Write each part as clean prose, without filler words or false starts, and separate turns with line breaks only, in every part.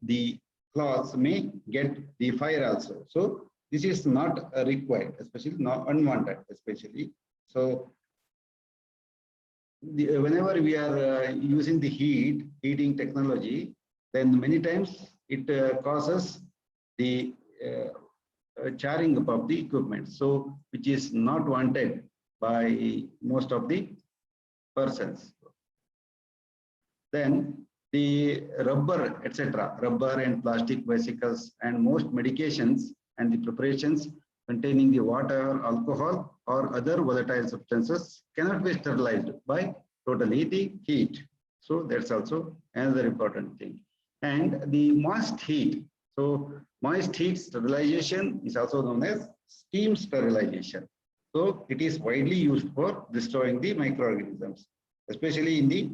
the cloths may get the fire also. So this is not required, especially not unwanted, especially. So whenever we are using the heating technology, then many times it causes the charring up of the equipment, so which is not wanted by most of the persons. Then the rubber, etc., rubber and plastic vesicles and most medications and the preparations containing the water, alcohol, or other volatile substances cannot be sterilized by totally the heat. So that's also another important thing. And the moist heat. So moist heat sterilization is also known as steam sterilization. So it is widely used for destroying the microorganisms, especially in the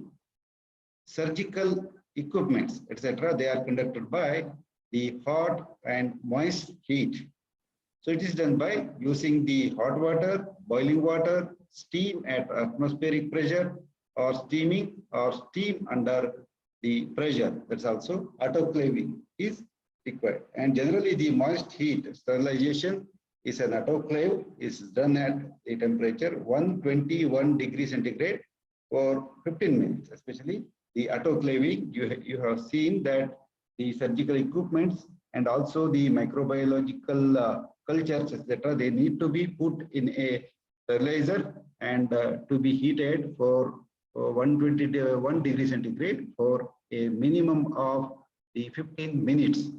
surgical equipments, etc. They are conducted by the hot and moist heat. So it is done by using the hot water, boiling water, steam at atmospheric pressure, or steaming or steam under the pressure. That's also autoclaving is required. And generally the moist heat sterilization is an autoclave, is done at the temperature 121 degrees centigrade for 15 minutes. Especially the autoclaving, you have seen that the surgical equipments and also the microbiological cultures, etc., they need to be put in a sterilizer and to be heated for 121 degrees centigrade for a minimum of the 15 minutes.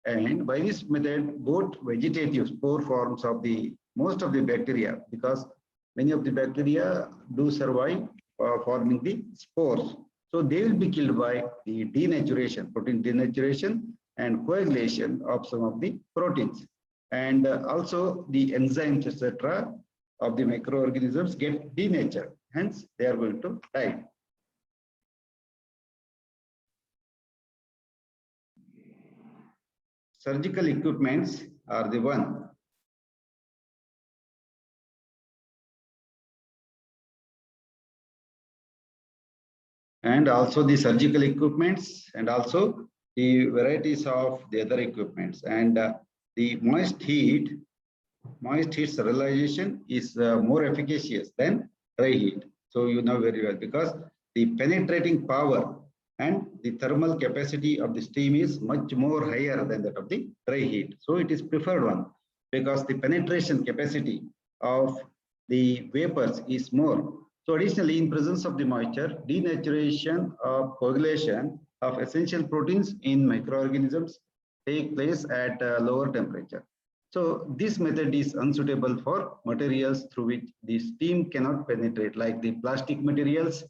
And by this method, both vegetative spore forms of the most of the bacteria, because many of the bacteria do survive forming the spores. So they will be killed by the denaturation, protein denaturation and coagulation of some of the proteins. And also the enzymes, etc., of the microorganisms get denatured. Hence, they are going to die. Surgical equipments are the one. And also the surgical equipments and also the varieties of the other equipments. And the moist heat sterilization is more efficacious than dry heat. So you know very well, because the penetrating power and the thermal capacity of the steam is much more higher than that of the dry heat. So it is preferred one because the penetration capacity of the vapors is more. So additionally, in presence of the moisture, denaturation of coagulation of essential proteins in microorganisms take place at a lower temperature. So this method is unsuitable for materials through which the steam cannot penetrate, like the plastic materials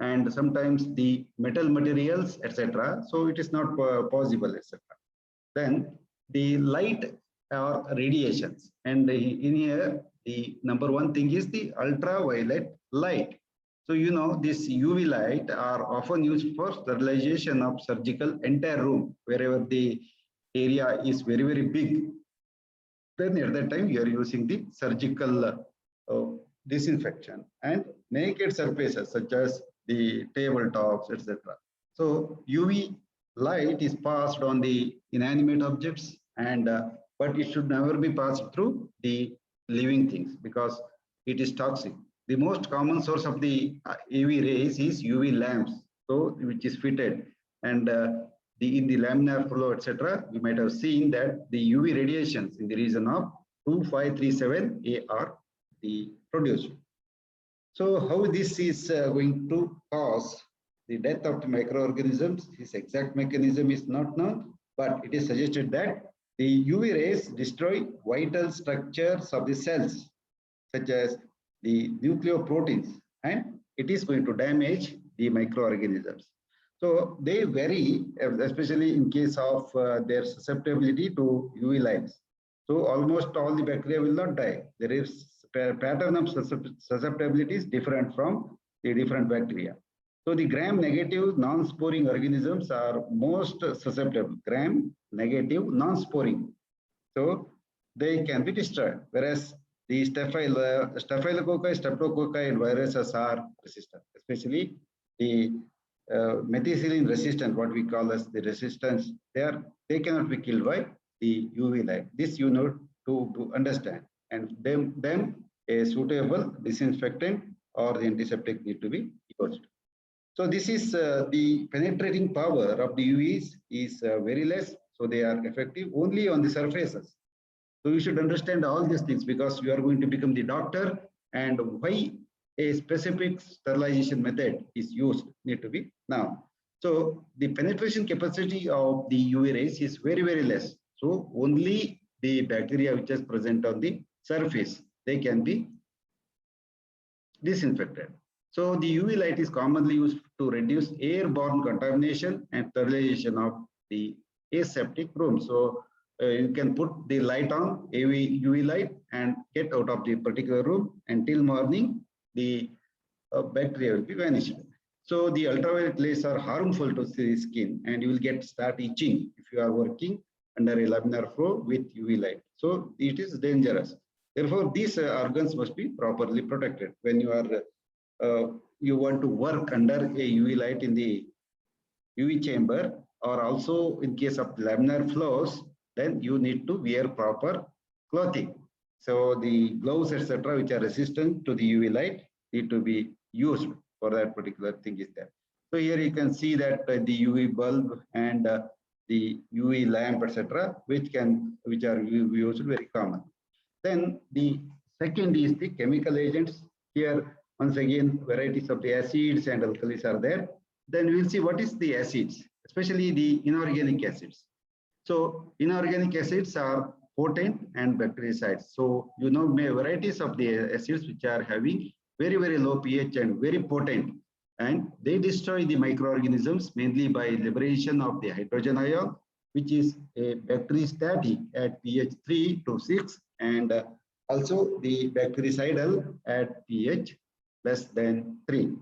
and sometimes the metal materials, etc. So it is not possible, etc. Then the light or radiations, and in here the number one thing is the ultraviolet light. So you know this UV light are often used for sterilization of surgical entire room wherever the area is very, very big. Then at that time you are using the surgical disinfection and naked surfaces such as the tabletops, etc. So UV light is passed on the inanimate objects, and but it should never be passed through the living things because it is toxic. The most common source of the UV rays is UV lamps, so which is fitted, and in the laminar flow, etc., we might have seen that the UV radiations in the region of 2537 A are produced. So how this is going to cause the death of the microorganisms, this exact mechanism is not known, but it is suggested that the UV rays destroy vital structures of the cells, such as the nucleoproteins, and it is going to damage the microorganisms. So they vary, especially in case of their susceptibility to UV lights. So almost all the bacteria will not die. There is a pattern of susceptibility is different from the different bacteria. So the gram-negative non-sporing organisms are most susceptible. Gram-negative non-sporing. So they can be destroyed, whereas the Staphylococci, Streptococci, and viruses are resistant, especially the methicillin resistant, what we call as the resistance, they cannot be killed by the UV light. This you know to understand, and them a suitable disinfectant or the antiseptic need to be used. So this is the penetrating power of the UVs is very less, so they are effective only on the surfaces. So you should understand all these things because you are going to become the doctor, and why a specific sterilization method is used need to be now. So the penetration capacity of the UV rays is very, very less. So only the bacteria which is present on the surface, they can be disinfected. So the UV light is commonly used to reduce airborne contamination and sterilization of the aseptic room. So you can put the light on UV light and get out of the particular room until morning. The bacteria will be vanished. So the ultraviolet rays are harmful to the skin, and you will start itching if you are working under a laminar flow with UV light. So it is dangerous. Therefore, these organs must be properly protected. When you want to work under a UV light in the UV chamber, or also in case of laminar flows, then you need to wear proper clothing. So the gloves, etc., which are resistant to the UV light, need to be used for that particular thing is there. So here you can see that the UV bulb and the UV lamp, etc., which are used very common. Then the second is the chemical agents. Here once again varieties of the acids and alkalis are there. Then we will see what is the acids, especially the inorganic acids. So inorganic acids are potent and bactericides. So you know varieties of the acids which are having very, very low pH and very potent, and they destroy the microorganisms mainly by liberation of the hydrogen ion, which is a bacteristatic at pH 3 to 6, and also the bactericidal at pH less than 3.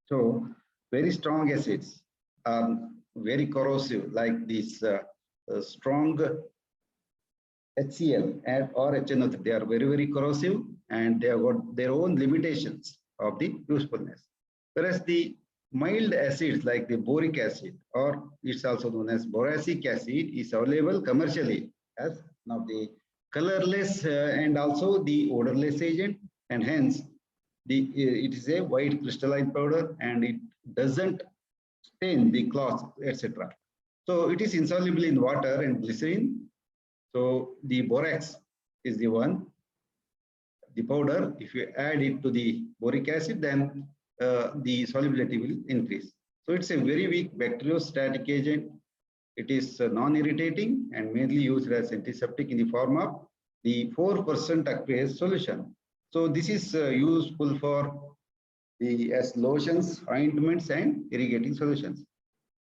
So very strong acids are very corrosive, like this strong HCl or HNO3. They are very, very corrosive, and they have got their own limitations of the usefulness. Whereas the mild acids like the boric acid, or it's also known as boracic acid, is available commercially as now the colorless and also the odorless agent, and hence it is a white crystalline powder and it doesn't stain the cloth, etc. So it is insoluble in water and glycerin. So the borax is the one, the powder. If you add it to the boric acid, then the solubility will increase. So it's a very weak bacteriostatic agent. It is non-irritating and mainly used as antiseptic in the form of the 4% aqueous solution. So this is useful for as lotions, ointments, and irrigating solutions.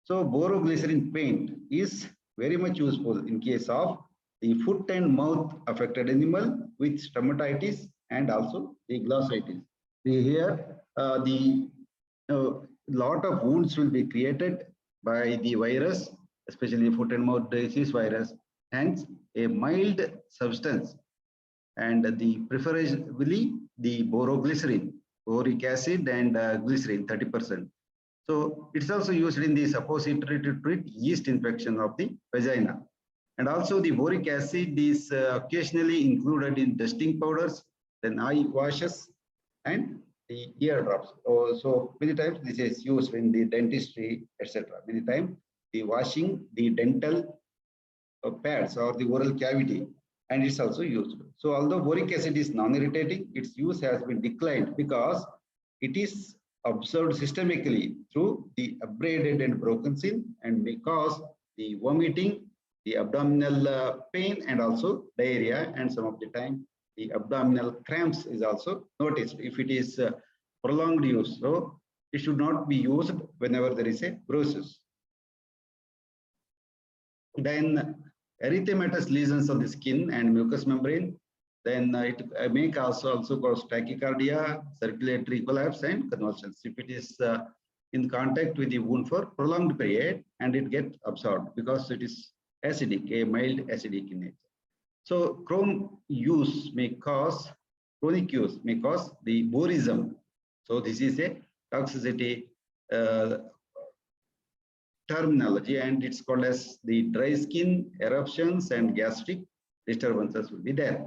So boroglycerin paint is very much useful in case of the foot and mouth affected animal with stomatitis and also the glossitis. Here, the lot of wounds will be created by the virus, especially foot and mouth disease virus. Hence, a mild substance, and preferably the boroglycerin, boric acid and glycerin 30%. So it's also used in the suppository to treat yeast infection of the vagina. And also the boric acid is occasionally included in dusting powders, then eye washes, and the ear drops. So many times this is used in the dentistry, etc. Many times the washing the dental pads or the oral cavity, and it's also used. So although boric acid is non-irritating, its use has been declined because it is absorbed systemically through the abraded and broken skin and may cause the vomiting, the abdominal pain, and also diarrhea, and some of the time the abdominal cramps is also noticed if it is prolonged use. So it should not be used whenever there is a bruises. Then erythematous lesions of the skin and mucous membrane, then it may also cause tachycardia, circulatory collapse, and convulsions if it is in contact with the wound for prolonged period and it gets absorbed because it is acidic, a mild acidic in nature. So chronic use may cause the borism. So this is a toxicity terminology, and it's called as the dry skin, eruptions, and gastric disturbances will be there.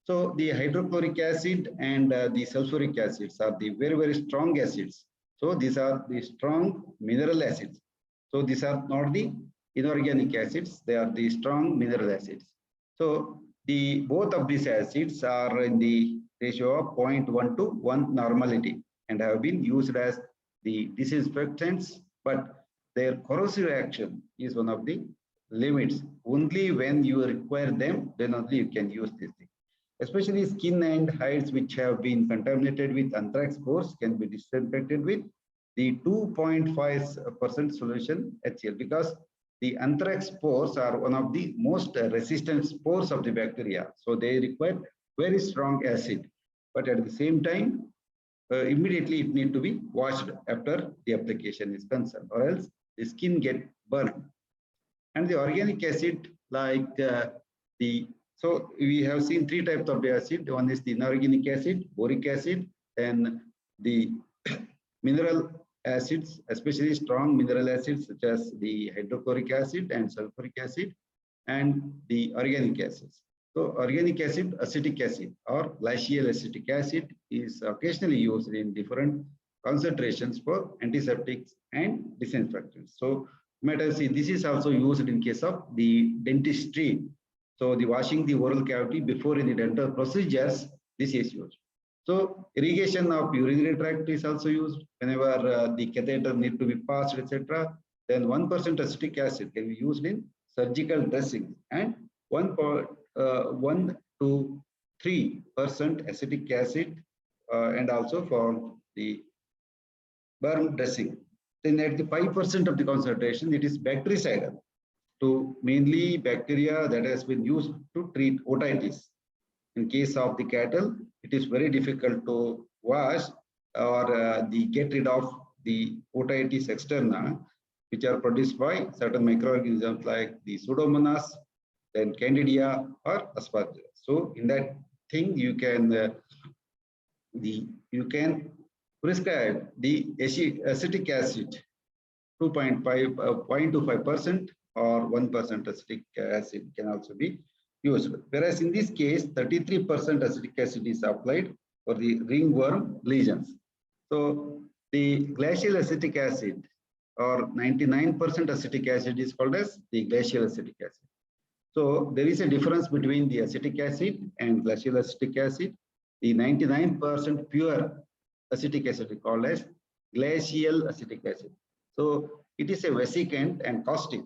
So the hydrochloric acid and the sulfuric acids are the very, very strong acids. So these are the strong mineral acids. So these are not the inorganic acids, they are the strong mineral acids. So the both of these acids are in the ratio of 0.1 to 1 normality and have been used as the disinfectants, but their corrosive action is one of the limits. Only when you require them, then only you can use this thing. Especially skin and hides which have been contaminated with anthrax spores can be disinfected with the 2.5% solution HCl, because the anthrax spores are one of the most resistant spores of the bacteria. So they require very strong acid, but at the same time, immediately it need to be washed after the application is concerned, or else the skin get burned. And the organic acid, like so we have seen three types of the acid. One is the inorganic acid, boric acid, then the mineral acids, especially strong mineral acids such as the hydrochloric acid and sulfuric acid, and the organic acids. So organic acid, acetic acid or glacial acetic acid is occasionally used in different concentrations for antiseptics and disinfectants. So you might have seen this is also used in case of the dentistry. So the washing the oral cavity before any dental procedures, this is used. So irrigation of urinary tract is also used whenever the catheter need to be passed, etc. Then 1% acetic acid can be used in surgical dressing, and 1 to 3% acetic acid and also for the burn dressing. Then at the 5% of the concentration, it is bactericidal to mainly bacteria that has been used to treat otitis. In case of the cattle, it is very difficult to wash or get rid of the otitis externa, which are produced by certain microorganisms like the Pseudomonas, then Candida or Aspergillus. So in that thing, you can prescribe the acetic acid 0.25% or 1% acetic acid can also be used. Whereas in this case, 33% acetic acid is applied for the ringworm lesions. So the glacial acetic acid or 99% acetic acid is called as the glacial acetic acid. So there is a difference between the acetic acid and glacial acetic acid. The 99% pure acetic acid is called as glacial acetic acid. So it is a vesicant and caustic.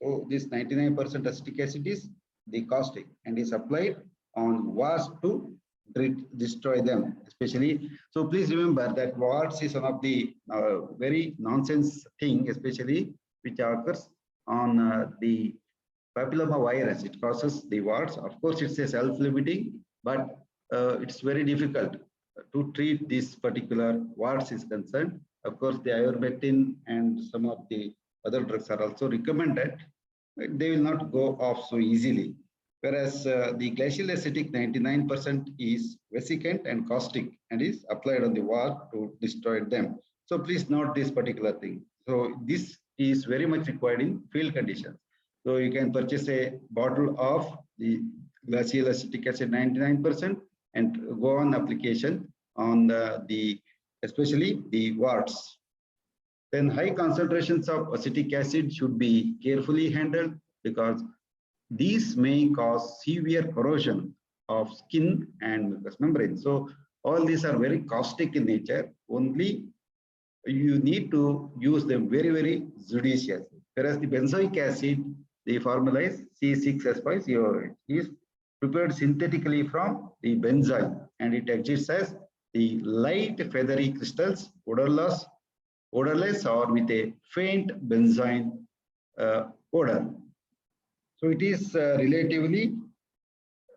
So this 99% acetic acid is the caustic and is applied on warts to destroy them, especially. So please remember that warts is one of the very nonsense thing, especially which occurs on the papilloma virus. It causes the warts. Of course, it's a self-limiting, but it's very difficult to treat this particular warts is concerned. Of course, the ivermectin and some of the other drugs are also recommended. They will not go off so easily. Whereas the glacial acetic 99% is vesicant and caustic and is applied on the wall to destroy them. So please note this particular thing. So this is very much required in field conditions. So you can purchase a bottle of the glacial acetic acid 99% and go on application on especially the warts. Then high concentrations of acetic acid should be carefully handled because these may cause severe corrosion of skin and mucous membrane. So all these are very caustic in nature. Only you need to use them very, very judiciously. Whereas the benzoic acid, the formula is C6H5COOH, is prepared synthetically from the benzyl, and it exists as the light feathery crystals, odorless or with a faint benzyne odor. So it is relatively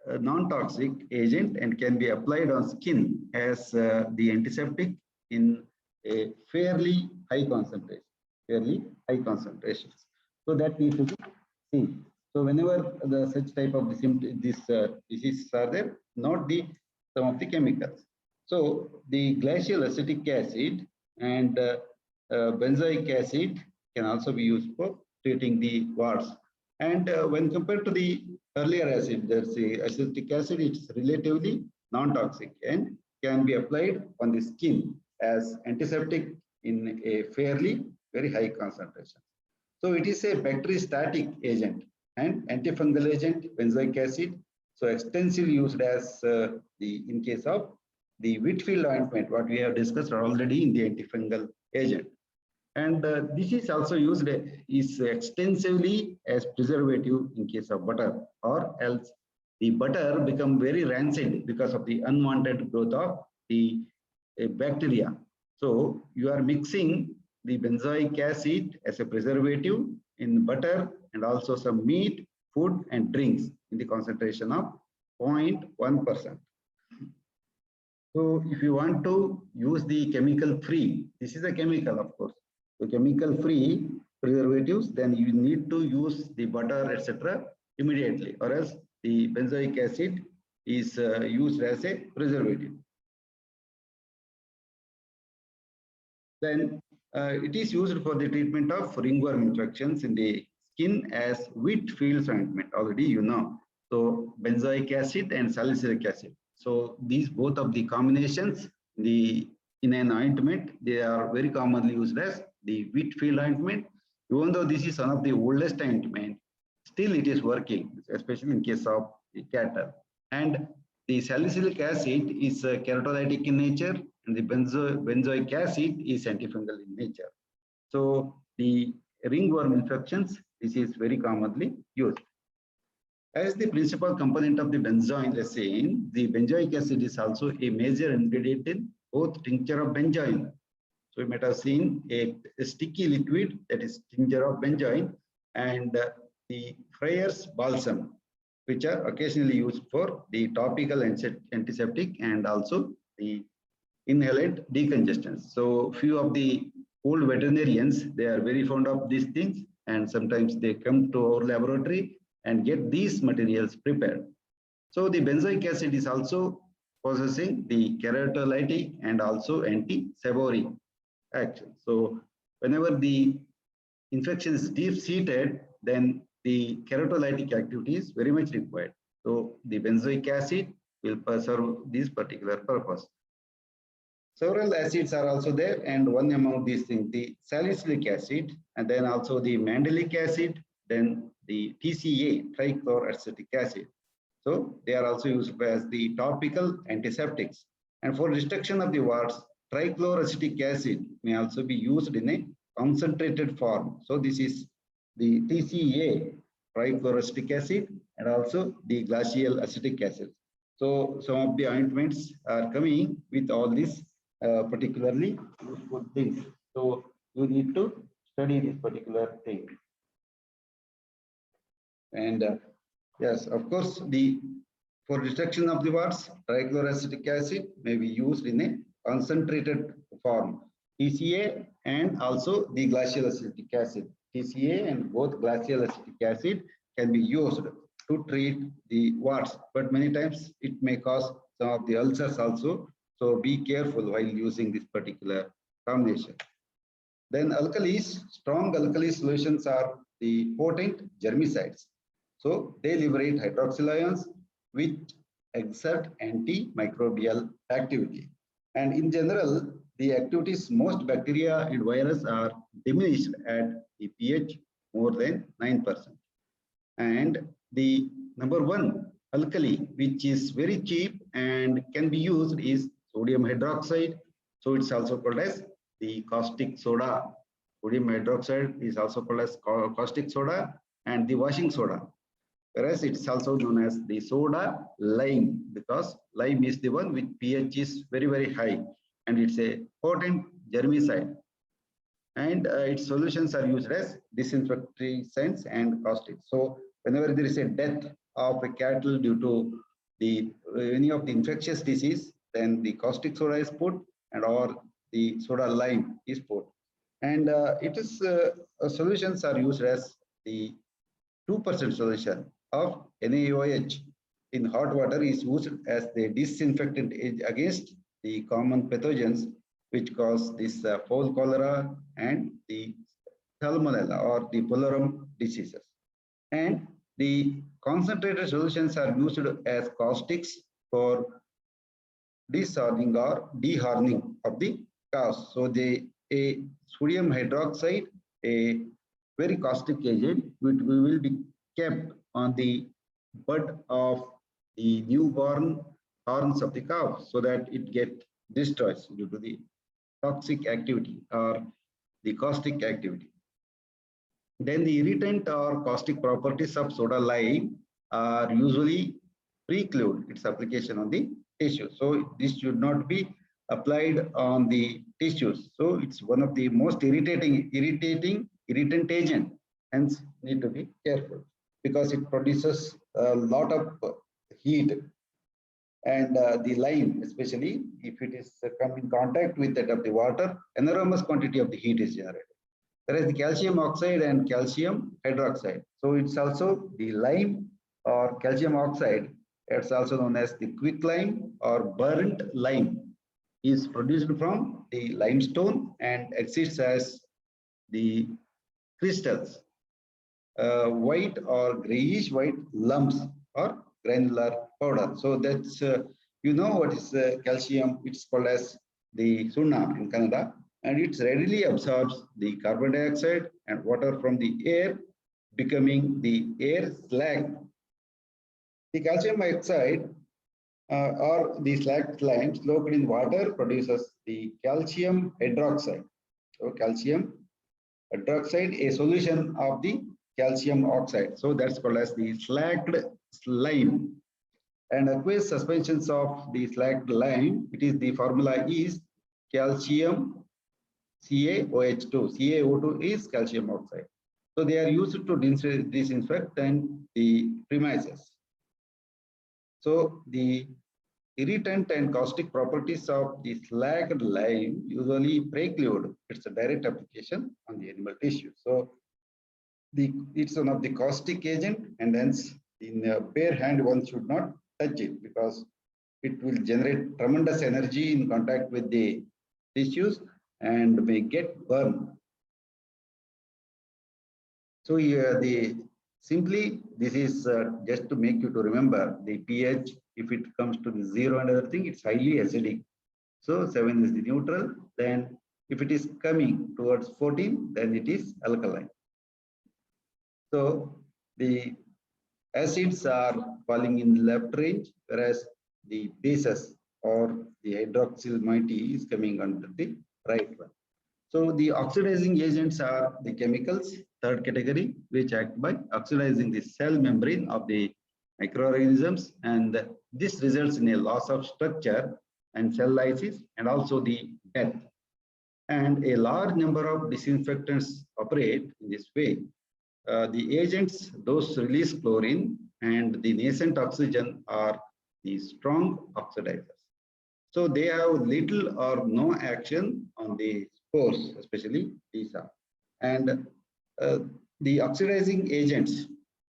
non-toxic agent and can be applied on skin as the antiseptic in a fairly high concentration. So that needs to be seen. So whenever such type of diseases are there, not some of the chemicals. So the glacial acetic acid and benzoic acid can also be used for treating the warts. And when compared to the earlier acid, there's the acetic acid, it's relatively non-toxic and can be applied on the skin as antiseptic in a fairly very high concentration. So it is a bacteriostatic agent and antifungal agent, benzoic acid. So extensively used as in case of the Whitfield ointment, what we have discussed already in the antifungal agent. And this is also used is extensively as preservative in case of butter, or else the butter become very rancid because of the unwanted growth of the bacteria. So you are mixing the benzoic acid as a preservative in butter and also some meat, food and drinks in the concentration of 0.1%. So if you want to use the chemical free, this is a chemical of course. So chemical free preservatives, then you need to use the butter, etc. immediately, or else the benzoic acid is used as a preservative. Then it is used for the treatment of ringworm infections in the skin as Whitfield ointment. Already you know. So benzoic acid and salicylic acid. So these both of the combinations, in an ointment, they are very commonly used as the Whitfield ointment. Even though this is one of the oldest ointment, still it is working, especially in case of the cattle. And the salicylic acid is keratolytic in nature, and the benzoic acid is antifungal in nature. So the ringworm infections, this is very commonly used. As the principal component of the benzoin resin, the benzoic acid is also a major ingredient in both tincture of benzoin. So you might have seen a sticky liquid, that is tincture of benzoin, and the Freyer's balsam, which are occasionally used for the topical antiseptic and also the inhaled decongestants. So few of the old veterinarians, they are very fond of these things, and sometimes they come to our laboratory and get these materials prepared. So the benzoic acid is also possessing the keratolytic and also anti-seborrheic action. So whenever the infection is deep-seated, then the keratolytic activity is very much required. So the benzoic acid will serve this particular purpose. Several acids are also there, and one among these things, the salicylic acid, and then also the mandelic acid, then the TCA, trichloroacetic acid. So they are also used as the topical antiseptics. And for destruction of the warts, trichloroacetic acid may also be used in a concentrated form. So this is the TCA, trichloroacetic acid, and also the glacial acetic acid. So some of the ointments are coming with all these particularly useful things. So you need to study this particular thing. And yes, of course, for destruction of the warts, trichloroacetic acid may be used in a concentrated form, TCA and also the glacial acetic acid. TCA and both glacial acetic acid can be used to treat the warts, but many times it may cause some of the ulcers also. So be careful while using this particular combination. Then alkalis, strong alkali solutions are the potent germicides. So they liberate hydroxyl ions which exert antimicrobial activity. And in general, the activities most bacteria and virus are diminished at the pH more than 9%. And the number one alkali, which is very cheap and can be used, is sodium hydroxide. So it's also called as the caustic soda. Sodium hydroxide is also called as caustic soda and the washing soda. Whereas it's also known as the soda lime, because lime is the one with pH is very, very high, and it's a potent germicide. And its solutions are used as disinfectants and caustic. So whenever there is a death of a cattle due to any of the infectious disease, then the caustic soda is put, and or the soda lime is put. And solutions are used as the 2% solution of NaOH in hot water is used as the disinfectant against the common pathogens which cause this fowl cholera and the salmonella or the pulmonary diseases. And the concentrated solutions are used as caustics for deshardening or dehardening of the cast. So a sodium hydroxide, a very caustic agent, which will be kept on the bud of the newborn horns of the calf so that it get destroyed due to the toxic activity or the caustic activity. Then the irritant or caustic properties of soda lye are usually preclude its application on the tissue. So this should not be applied on the tissues. So it's one of the most irritant agent. Hence, need to be careful because it produces a lot of heat, and the lime, especially if it is come in contact with that of the water, enormous quantity of the heat is generated. There is the calcium oxide and calcium hydroxide. So it's also the lime or calcium oxide. It's also known as the quicklime or burnt lime. Is produced from the limestone and exists as the crystals, white or grayish white lumps or granular powder. So that's you know what is calcium. It's called as the sunna in Canada, and it readily absorbs the carbon dioxide and water from the air, becoming the air slag. The calcium oxide or the slag slime soaked in water produces the calcium hydroxide. So calcium hydroxide, a solution of the calcium oxide. So that's called as the slagged slime. And aqueous suspensions of the slagged lime, it is the formula is calcium CaOH2. CaO2 is calcium oxide. So they are used to disinfect the premises. So the irritant and caustic properties of the slagged lime usually preclude its direct application on the animal tissue. So it's one of the caustic agent, and hence in a bare hand one should not touch it because it will generate tremendous energy in contact with the tissues and may get burned. So simply this is just to make you to remember the pH. If it comes to the 0 and everything, it's highly acidic. So 7 is the neutral. Then if it is coming towards 14, then it is alkaline. So the acids are falling in the left range, whereas the bases or the hydroxyl moiety is coming under the right one. So the oxidizing agents are the chemicals, third category, which act by oxidizing the cell membrane of the microorganisms, and this results in a loss of structure and cell lysis and also the death. And a large number of disinfectants operate in this way. The agents, those release chlorine and the nascent oxygen are the strong oxidizers. So they have little or no action on the spores, especially these are. And the oxidizing agents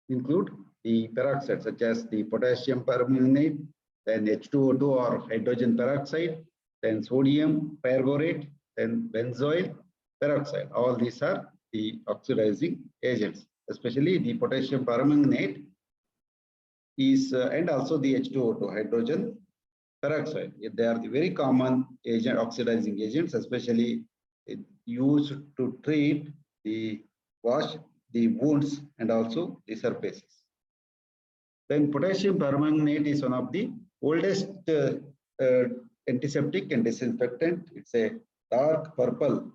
include the peroxides such as the potassium permanganate, then H2O2 or hydrogen peroxide, then sodium perborate, then benzoyl peroxide. All these are the oxidizing agents, especially the potassium permanganate is and also the H2O2 hydrogen peroxide. They are the very common agent, oxidizing agents, especially used to treat the wash the wounds and also the surfaces. Then potassium permanganate is one of the oldest antiseptic and disinfectant. It's a dark purple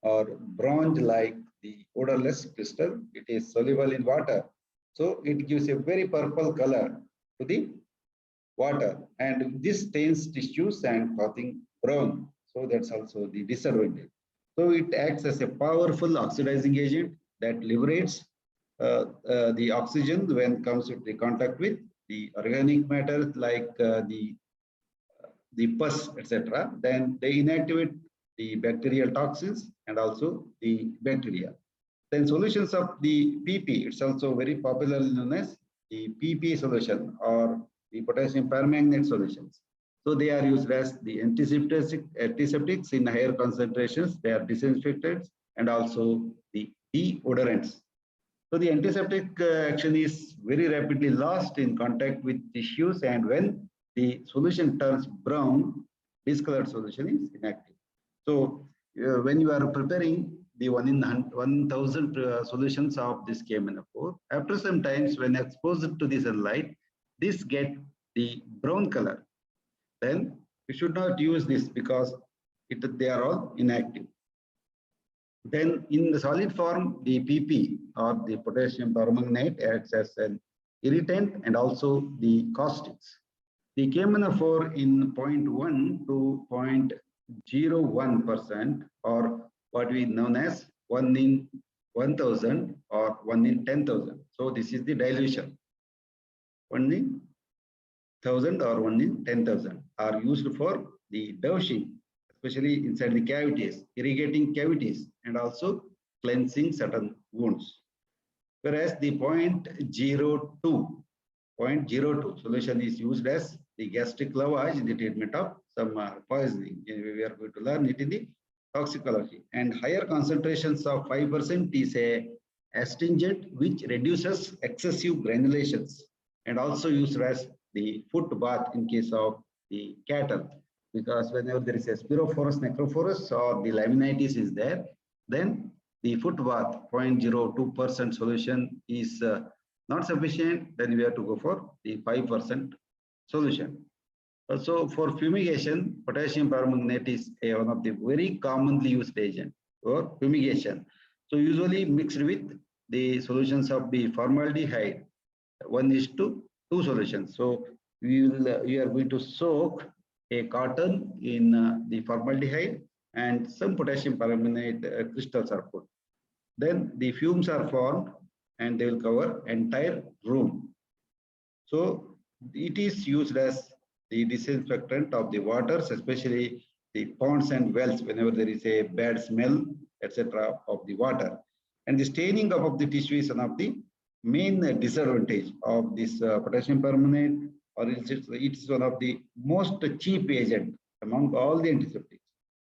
or bronze like the odorless crystal. It is soluble in water. So it gives a very purple color to the water, and this stains tissues and causing brown. So that's also the disadvantage. So it acts as a powerful oxidizing agent that liberates the oxygen when it comes into contact with the organic matter like the pus, etc. Then they inactivate the bacterial toxins and also the bacteria. Then solutions of the PP, it's also very popularly known as the PP solution or the potassium permanganate solutions. So they are used as the antiseptics in higher concentrations. They are disinfectants and also the deodorants. So the antiseptic action is very rapidly lost in contact with tissues, and when the solution turns brown, discolored solution is inactive. So when you are preparing the 1 in 1000 solutions of this KMnO4, after some times when exposed to the sunlight, this get the brown color. Then you should not use this because they are all inactive. Then in the solid form, the PP or the potassium permanganate acts as an irritant and also the caustics. The KMnO4 in 0.1 to 0.01% or what we known as 1 in 1000 or 1 in 10,000. So this is the dilution. 1 in 1000 or 1 in 10,000 are used for the dosing, especially inside the cavities, irrigating cavities, and also cleansing certain wounds. Whereas the 0.02 solution is used as the gastric lavage in the treatment of some poisoning. We are going to learn it in the toxicology. And higher concentrations of 5% is a astringent which reduces excessive granulations, and also used as the foot bath in case of the cattle. Because whenever there is a spirophorus necrophorus or the laminitis is there, then the foot bath 0.02% solution is not sufficient. Then we have to go for the 5% solution. Also for fumigation, potassium permanganate is one of the very commonly used agent for fumigation. So usually mixed with the solutions of the formaldehyde, 1:2 solutions. So we are going to soak a cotton in the formaldehyde, and some potassium permanganate crystals are put. Then the fumes are formed and they will cover entire room. So it is used as the disinfectant of the waters, especially the ponds and wells whenever there is a bad smell, etc. of the water. And the staining of the tissue is one of the main disadvantage of this potassium permanganate, or it is one of the most cheap agent among all the antiseptics.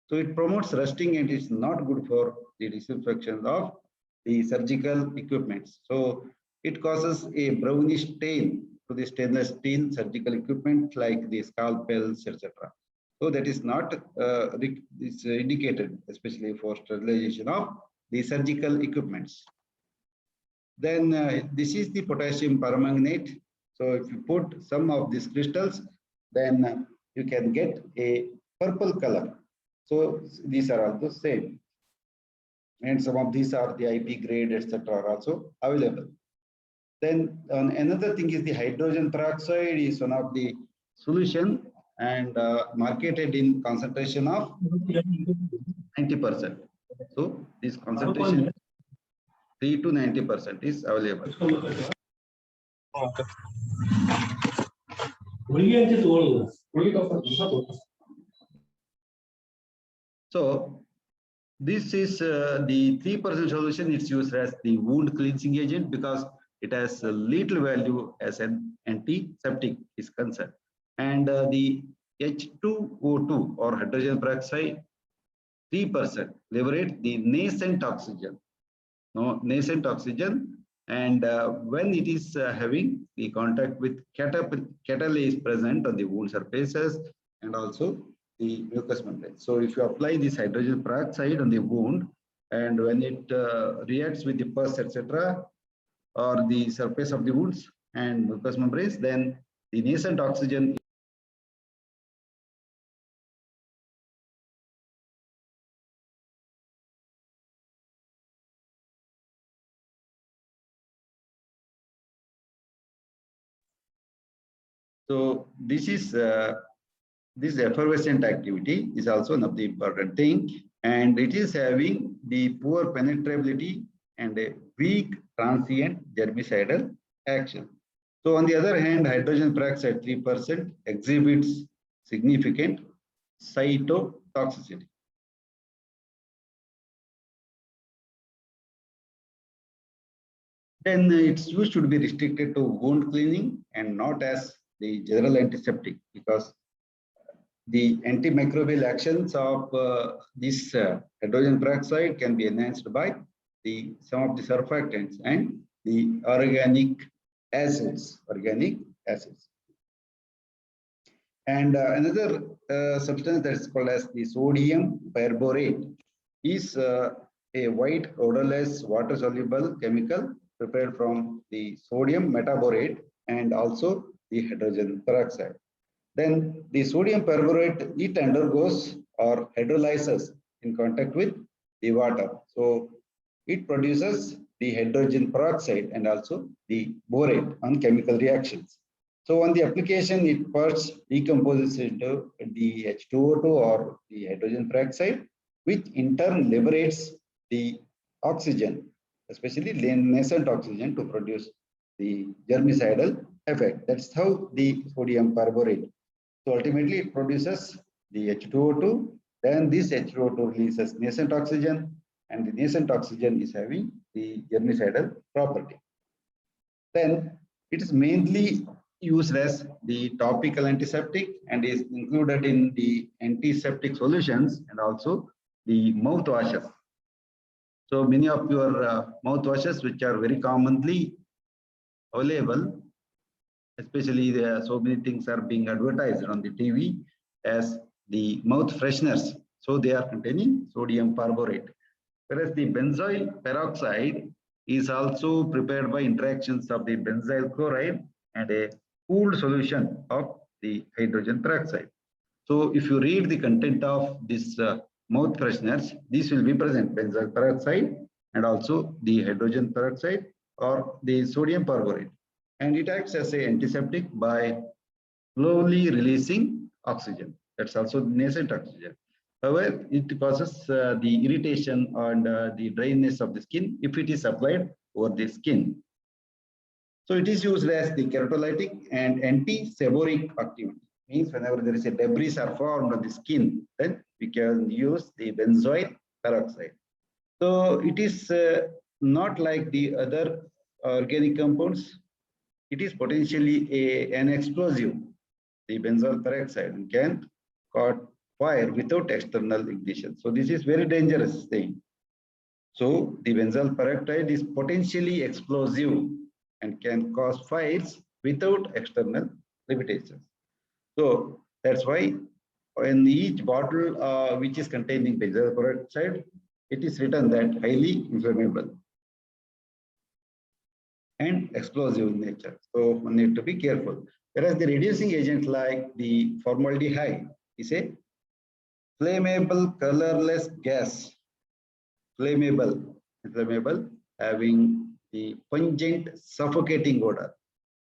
So it promotes rusting and it's not good for the disinfection of the surgical equipments. So it causes a brownish stain to the stainless steel surgical equipment like the scalpels, etc. So that is not indicated, especially for sterilization of the surgical equipments. Then this is the potassium permanganate. So if you put some of these crystals, then you can get a purple color. So these are also same. And some of these are the IP grade, etc. are also available. Then another thing is the hydrogen peroxide is one of the solution and marketed in concentration of 90%. So this concentration 3 to 90% is available.
Okay.
So this is the 3% solution. It's used as the wound cleansing agent because it has a little value as an antiseptic is concerned. And the H2O2 or hydrogen peroxide 3% liberate the nascent oxygen. Nascent oxygen, and when it is having the contact with cattle is present on the wound surfaces and also the mucous membrane. So if you apply this hydrogen peroxide on the wound, and when it reacts with the pus, etc., or the surface of the wounds and mucous membranes, then the nascent oxygen so this is this effervescent activity is also one of the important thing, and it is having the poor penetrability and a weak transient germicidal action. So on the other hand, hydrogen peroxide 3% exhibits significant cytotoxicity. Then its use should be restricted to wound cleaning and not as the general antiseptic, because the antimicrobial actions of this hydrogen peroxide can be enhanced by some of the surfactants and the organic acids. And another substance that is called as the sodium perborate is a white odorless water soluble chemical prepared from the sodium metaborate and also the hydrogen peroxide. Then the sodium perborate, it undergoes or hydrolyzes in contact with the water. So it produces the hydrogen peroxide and also the borate on chemical reactions. So on the application, it first decomposes into the H2O2 or the hydrogen peroxide, which in turn liberates the oxygen, especially nascent oxygen, to produce the germicidal effect. That's how the sodium perborate. So ultimately, it produces the H2O2. Then this H2O2 releases nascent oxygen, and the nascent oxygen is having the germicidal property. Then it is mainly used as the topical antiseptic and is included in the antiseptic solutions and also the mouthwashes. So many of your mouthwashes, which are very commonly available, especially so many things are being advertised on the TV as the mouth fresheners. So they are containing sodium perborate. Whereas the benzoyl peroxide is also prepared by interactions of the benzyl chloride and a cooled solution of the hydrogen peroxide. So if you read the content of this mouth fresheners, this will be present benzyl peroxide and also the hydrogen peroxide or the sodium perborate. And it acts as an antiseptic by slowly releasing oxygen. That's also nascent oxygen. However, it causes the irritation and the dryness of the skin if it is applied over the skin. So it is used as the keratolytic and anti-seborrheic activity. Means whenever there is a debris are formed on the skin, then we can use the benzoyl peroxide. So it is not like the other organic compounds. It is potentially an explosive. The benzoyl peroxide can cause fire without external ignition. So this is very dangerous thing. So the benzoyl peroxide is potentially explosive and can cause fires without external limitations. So that's why in each bottle which is containing benzoyl peroxide, it is written that highly inflammable and explosive in nature. So one need to be careful. Whereas the reducing agent like the formaldehyde is a flammable colorless gas. Flammable, having the pungent suffocating odor.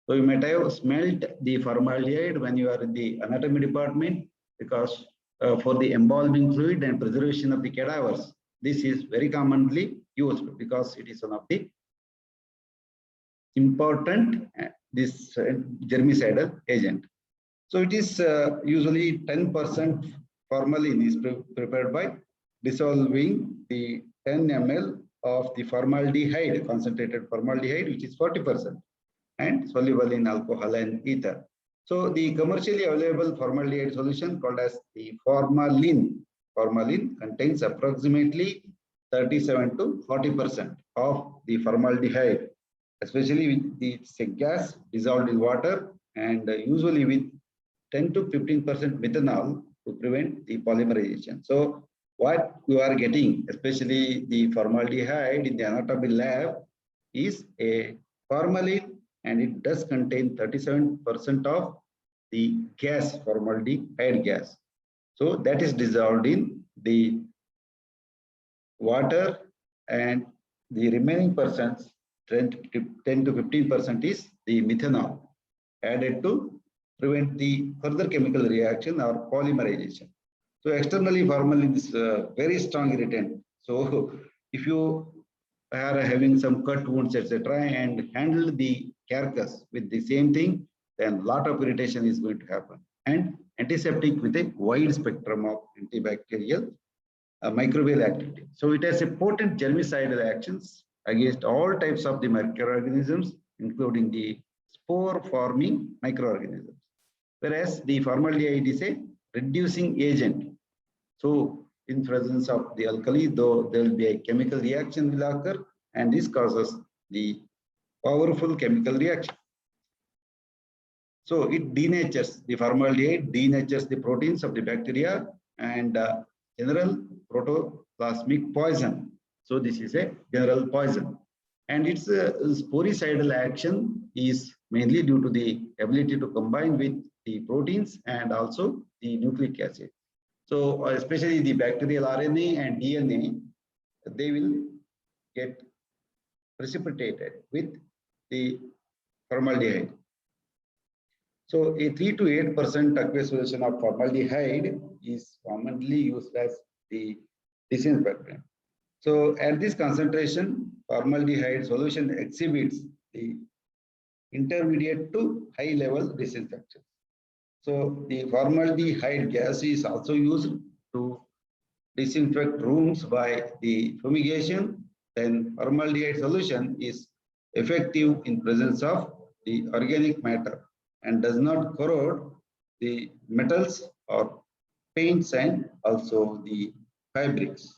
So you might have smelled the formaldehyde when you are in the anatomy department because for the embalming fluid and preservation of the cadavers, this is very commonly used because it is one of the important this germicidal agent. So it is usually 10% formalin is prepared by dissolving the 10 ml of the formaldehyde, concentrated formaldehyde, which is 40%, and soluble in alcohol and ether. So the commercially available formaldehyde solution called as the formalin contains approximately 37 to 40% of the formaldehyde, especially with the gas dissolved in water and usually with 10 to 15% methanol to prevent the polymerization. So what you are getting, especially the formaldehyde in the anatomy lab, is a formalin, and it does contain 37% of the gas, formaldehyde gas. So that is dissolved in the water, and the remaining percent, 10 to 15% is the methanol added to prevent the further chemical reaction or polymerization. So externally, formalin is a very strong irritant. So if you are having some cut wounds, etc., and handle the carcass with the same thing, then a lot of irritation is going to happen. And antiseptic with a wide spectrum of antibacterial microbial activity. So it has a potent germicidal actions against all types of the microorganisms, including the spore-forming microorganisms. Whereas the formaldehyde is a reducing agent. So in presence of the alkali, though there will be a chemical reaction will occur, and this causes the powerful chemical reaction. So it denatures, the formaldehyde denatures the proteins of the bacteria and general protoplasmic poison. So this is a general poison. And its sporicidal action is mainly due to the ability to combine with the proteins and also the nucleic acid. So especially the bacterial RNA and DNA, they will get precipitated with the formaldehyde. So a 3 to 8% aqueous solution of formaldehyde is commonly used as the disinfectant. So at this concentration, formaldehyde solution exhibits the intermediate to high level disinfection. So the formaldehyde gas is also used to disinfect rooms by the fumigation. Then formaldehyde solution is effective in presence of the organic matter and does not corrode the metals or paints and also the fabrics.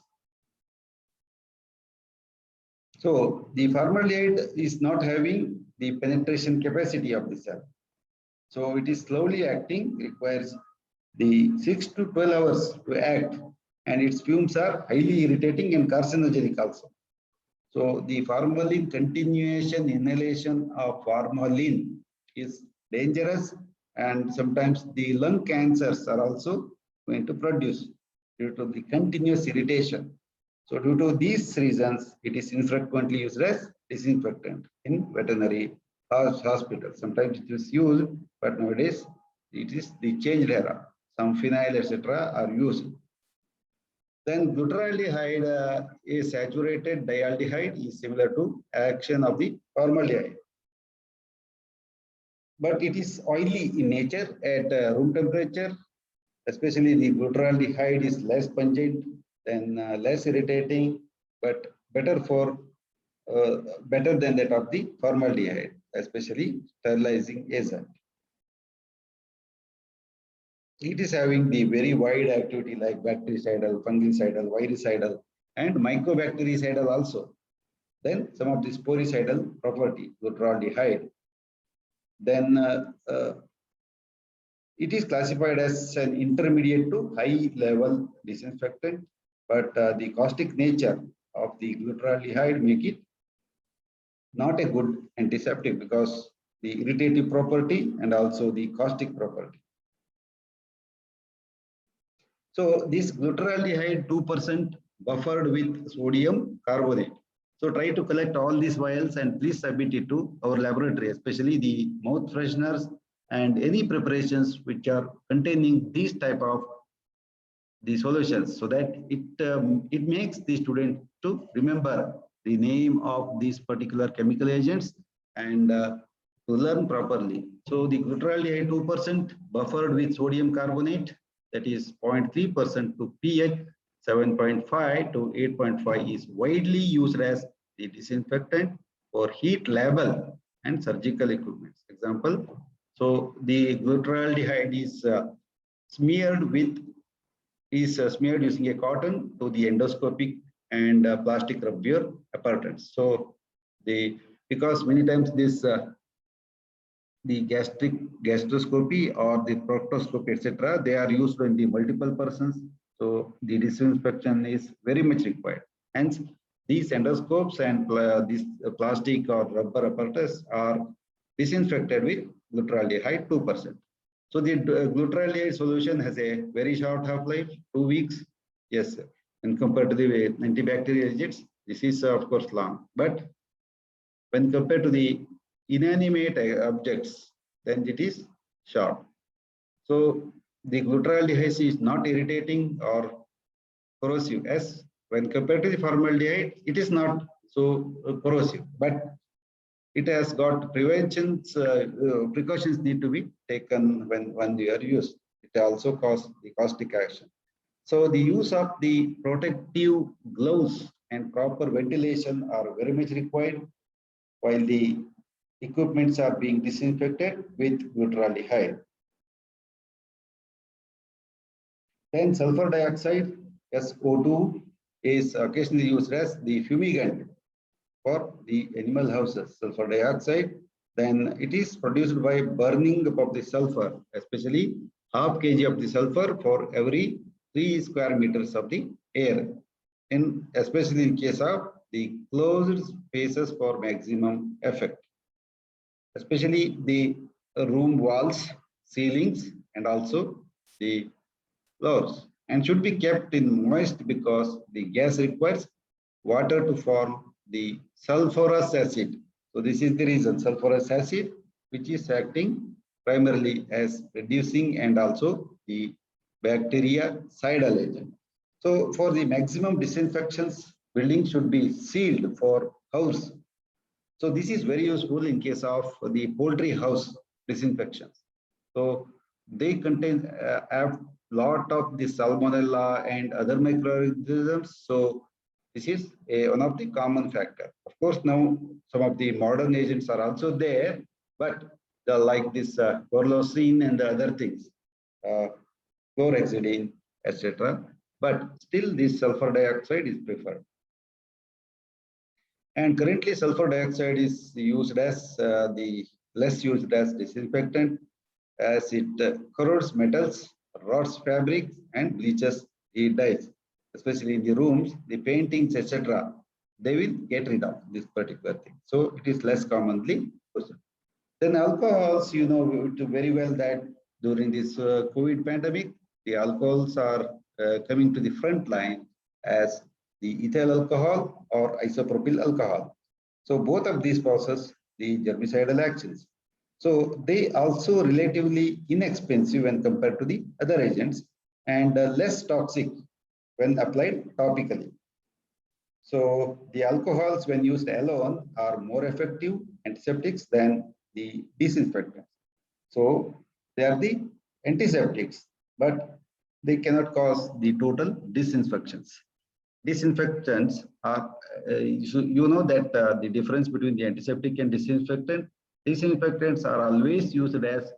So the formaldehyde is not having the penetration capacity of the cell. So it is slowly acting, requires the 6 to 12 hours to act, and its fumes are highly irritating and carcinogenic also. So the formalin continuation inhalation of formalin is dangerous, and sometimes the lung cancers are also going to produce due to the continuous irritation. So due to these reasons, it is infrequently used as disinfectant in veterinary hospitals. Sometimes it is used, but nowadays it is the changed era. Some phenyl, etc., are used. Then glutaraldehyde, a saturated dialdehyde, is similar to action of the formaldehyde. But it is oily in nature at room temperature. Especially the glutaraldehyde is less pungent, then less irritating, but better than that of the formaldehyde, especially sterilizing agent. It is having the very wide activity like bactericidal, fungicidal, virucidal, and mycobactericidal also. Then some of the sporicidal property, glutaraldehyde. Then it is classified as an intermediate to high level disinfectant, but the caustic nature of the glutaraldehyde make it not a good antiseptic because the irritative property and also the caustic property. So this glutaraldehyde 2% buffered with sodium carbonate. So try to collect all these vials and please submit it to our laboratory, especially the mouth fresheners and any preparations which are containing these type of the solutions, so that it makes the student to remember the name of these particular chemical agents and to learn properly. So the glutaraldehyde 2% buffered with sodium carbonate, that is 0.3% to pH 7.5 to 8.5 is widely used as the disinfectant for heat label and surgical equipment. Example, so the glutaraldehyde is smeared using a cotton to the endoscopic and plastic rubber apparatus. So because many times this the gastroscopy or the proctoscopy, etc., they are used in the multiple persons. So the disinfection is very much required. Hence, these endoscopes and this plastic or rubber apparatus are disinfected with glutaraldehyde 2%. So the glutaraldehyde solution has a very short half-life, 2 weeks. Yes, and compared to the antibacterial agents, this is of course long. But when compared to the inanimate objects, then it is short. So the glutaraldehyde is not irritating or corrosive as when compared to the formaldehyde, it is not so corrosive, but it has got precautions need to be taken when they are used. It also causes the caustic action. So the use of the protective gloves and proper ventilation are very much required while the equipments are being disinfected with glutaraldehyde. Then sulfur dioxide, SO2 is occasionally used as the fumigant for the animal houses. Sulfur dioxide, then it is produced by burning up of the sulfur, especially half kg of the sulfur for every 3 square meters of the air. And especially in case of the closed spaces for maximum effect, especially the room walls, ceilings, and also the floors, and should be kept in moist because the gas requires water to form the sulfurous acid. So this is the reason, sulfurous acid, which is acting primarily as reducing and also the bactericidal agent. So for the maximum disinfections, building should be sealed for house. So this is very useful in case of the poultry house disinfections. So they contain have lot of the salmonella and other microorganisms. So this is one of the common factor. Of course, now some of the modern agents are also there, but like this corlosine and the other things, chlorhexidine, etc. But still, this sulfur dioxide is preferred. And currently, sulfur dioxide is used as the less used as disinfectant, as it corrodes metals, rots fabrics, and bleaches the dyes, especially in the rooms, the paintings, etc. They will get rid of this particular thing. So it is less commonly used. Then alcohols, you know very well that during this COVID pandemic, the alcohols are coming to the front line as the ethyl alcohol or isopropyl alcohol. So both of these possess the germicidal actions. So they also relatively inexpensive when compared to the other agents and less toxic when applied topically. So the alcohols when used alone are more effective antiseptics than the disinfectants. So they are the antiseptics, but they cannot cause the total disinfections. Disinfectants are, you know that the difference between the antiseptic and disinfectant. Disinfectants are always used as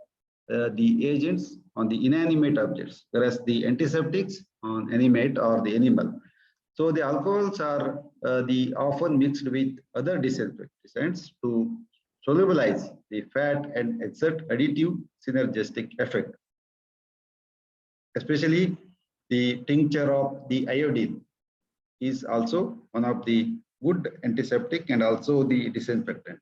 the agents on the inanimate objects, whereas the antiseptics on animate or the animal. So the alcohols are the often mixed with other disinfectants to solubilize the fat and exert additive synergistic effect. Especially the tincture of the iodine is also one of the good antiseptic and also the disinfectant.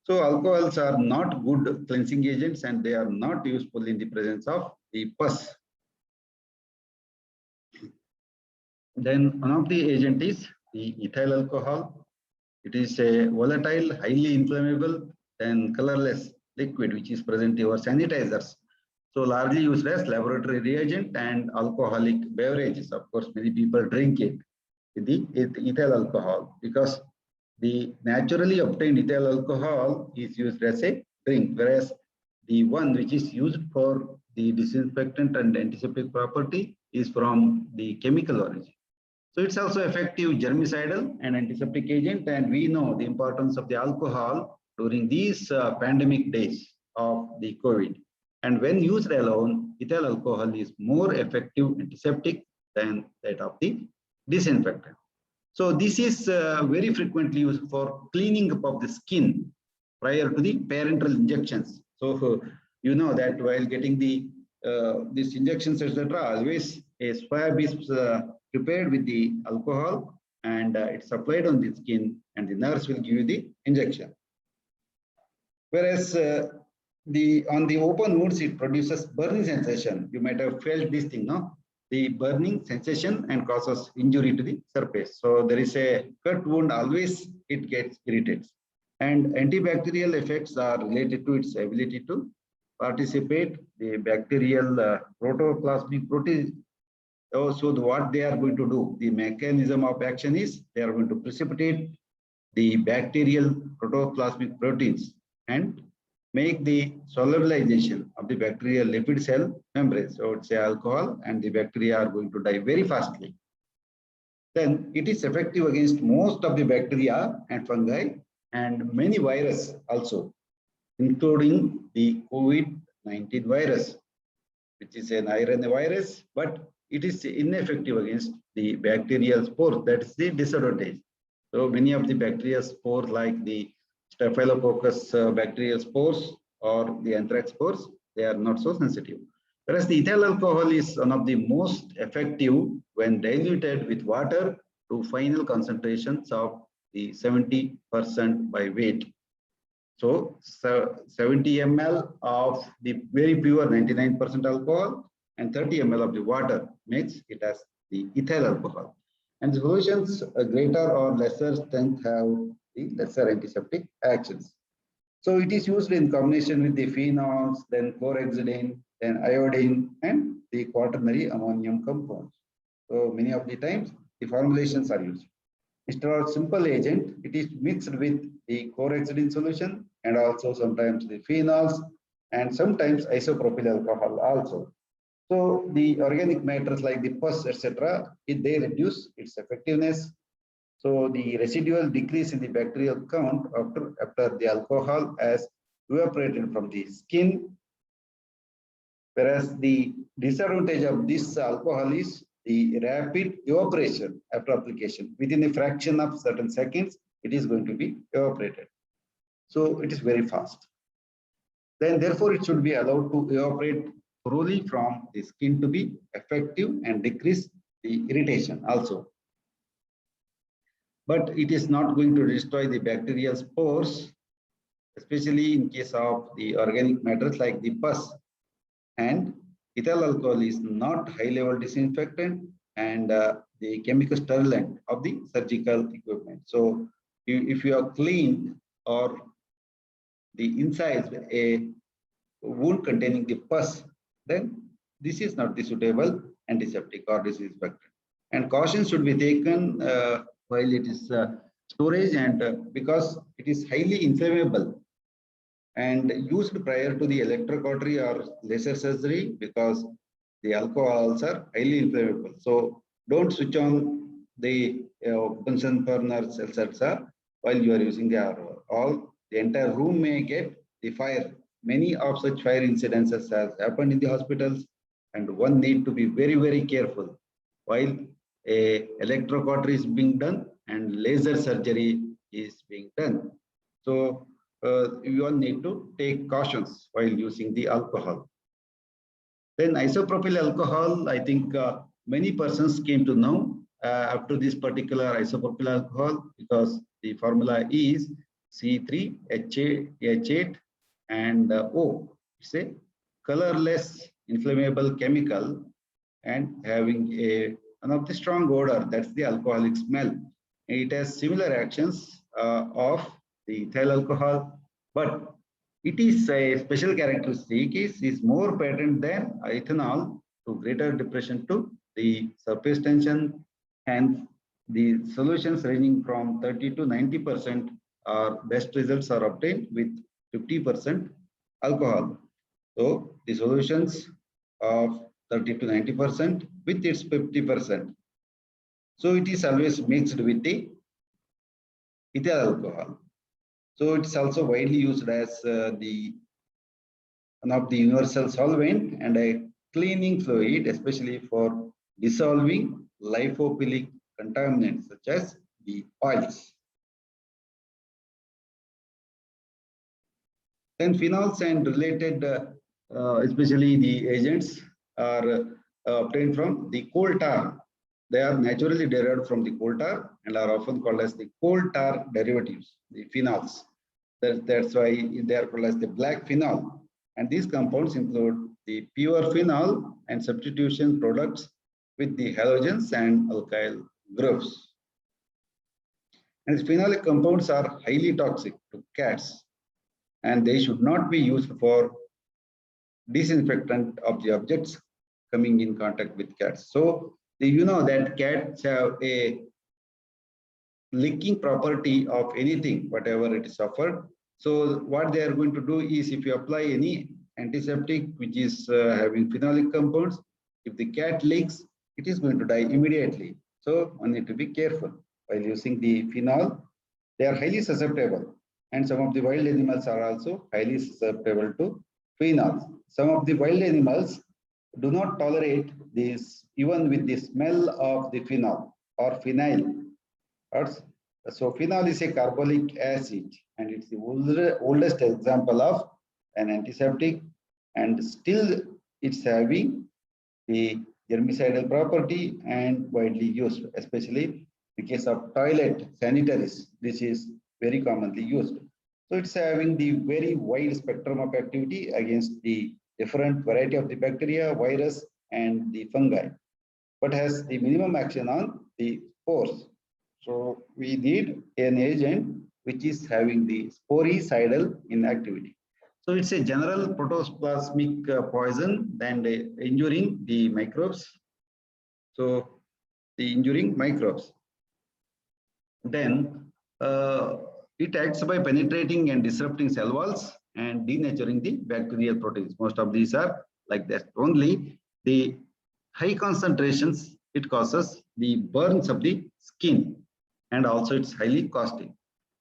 So alcohols are not good cleansing agents and they are not useful in the presence of the pus. Then one of the agent is the ethyl alcohol. It is a volatile, highly inflammable and colorless liquid which is present in our sanitizers. So largely used as laboratory reagent and alcoholic beverages. Of course, many people drink it with the ethyl alcohol because the naturally obtained ethyl alcohol is used as a drink, whereas the one which is used for the disinfectant and antiseptic property is from the chemical origin. So it's also effective germicidal and antiseptic agent, and we know the importance of the alcohol during these pandemic days of the COVID. And when used alone, ethyl alcohol is more effective antiseptic than that of the disinfectant. So this is very frequently used for cleaning up of the skin prior to the parenteral injections. So you know that while getting the these injections, etc., always a swab is prepared with the alcohol and it's applied on the skin, and the nurse will give you the injection. Whereas on the open wounds, it produces burning sensation. You might have felt this thing, no? The burning sensation and causes injury to the surface. So there is a cut wound, always it gets irritated. And antibacterial effects are related to its ability to participate the bacterial protoplasmic protein. So what they are going to do, the mechanism of action is they are going to precipitate the bacterial protoplasmic proteins and make the solubilization of the bacterial lipid cell membrane. So it's alcohol and the bacteria are going to die very fastly. Then it is effective against most of the bacteria and fungi and many viruses also, including the COVID-19 virus, which is an RNA virus, but it is ineffective against the bacterial spores. That is the disadvantage. So many of the bacterial spores like the Staphylococcus bacterial spores or the anthrax spores, they are not so sensitive. Whereas the ethyl alcohol is one of the most effective when diluted with water to final concentrations of the 70% by weight. So 70 ml of the very pure 99% alcohol and 30 ml of the water makes it as the ethyl alcohol. And the solutions greater or lesser strength have the lesser antiseptic actions. So it is used in combination with the phenols, then chlorhexidine, then iodine, and the quaternary ammonium compounds. So many of the times the formulations are used. Instead of simple agent, it is mixed with the chlorhexidine solution and also sometimes the phenols and sometimes isopropyl alcohol also. So the organic matters like the pus, etc., they reduce its effectiveness. So the residual decrease in the bacterial count after the alcohol has evaporated from the skin. Whereas the disadvantage of this alcohol is the rapid evaporation after application. Within a fraction of certain seconds, it is going to be evaporated. So it is very fast. Then therefore, it should be allowed to evaporate thoroughly from the skin to be effective and decrease the irritation also. But it is not going to destroy the bacterial spores, especially in case of the organic matters like the pus. And ethyl alcohol is not high-level disinfectant and the chemical sterilant of the surgical equipment. So if you have cleaned or the inside a wound containing the pus, then this is not the suitable antiseptic or disinfectant. And caution should be taken while it is storage and because it is highly inflammable and used prior to the electrocautery or laser surgery because the alcohols are highly inflammable. So don't switch on the Bunsen burners, etc. while you are using the RO. All the entire room may get the fire. Many of such fire incidences has happened in the hospitals, and one need to be very, very careful while a electrocautery is being done and laser surgery is being done. So you all need to take cautions while using the alcohol. Then isopropyl alcohol, I think many persons came to know up to this particular isopropyl alcohol because the formula is C3H8 and O. It's a colorless inflammable chemical and having one of the strong odor, that's the alcoholic smell. It has similar actions of the ethyl alcohol, but it is a special characteristic is more potent than ethanol to greater depression to the surface tension, and the solutions ranging from 30 to 90% are best results are obtained with 50% alcohol. So the solutions of 30 to 90% with its 50%. So it is always mixed with the ethyl alcohol. So it's also widely used as one of the universal solvent and a cleaning fluid, especially for dissolving lipophilic contaminants such as the oils. Then phenols and related, especially the agents, are obtained from the coal tar. They are naturally derived from the coal tar and are often called as the coal tar derivatives, the phenols. That's why they are called as the black phenol. And these compounds include the pure phenol and substitution products with the halogens and alkyl groups. And these phenolic compounds are highly toxic to cats, and they should not be used for disinfectant of the objects coming in contact with cats. So you know that cats have a licking property of anything, whatever it is offered. So what they are going to do is if you apply any antiseptic which is having phenolic compounds, if the cat licks, it is going to die immediately. So one need to be careful while using the phenol. They are highly susceptible, and some of the wild animals are also highly susceptible to phenols. Some of the wild animals do not tolerate this even with the smell of the phenol or phenyl. So phenol is a carbolic acid and it's the oldest example of an antiseptic, and still it's having the germicidal property and widely used, especially in the case of toilet sanitaries. This is very commonly used. So it's having the very wide spectrum of activity against the different variety of the bacteria, virus, and the fungi, but has the minimum action on the spores. So we need an agent which is having the sporicidal inactivity. So it's a general protoplasmic poison and injuring the microbes. So the injuring microbes. Then it acts by penetrating and disrupting cell walls and denaturing the bacterial proteins. Most of these are like that. Only the high concentrations, it causes the burns of the skin, and also it's highly costly.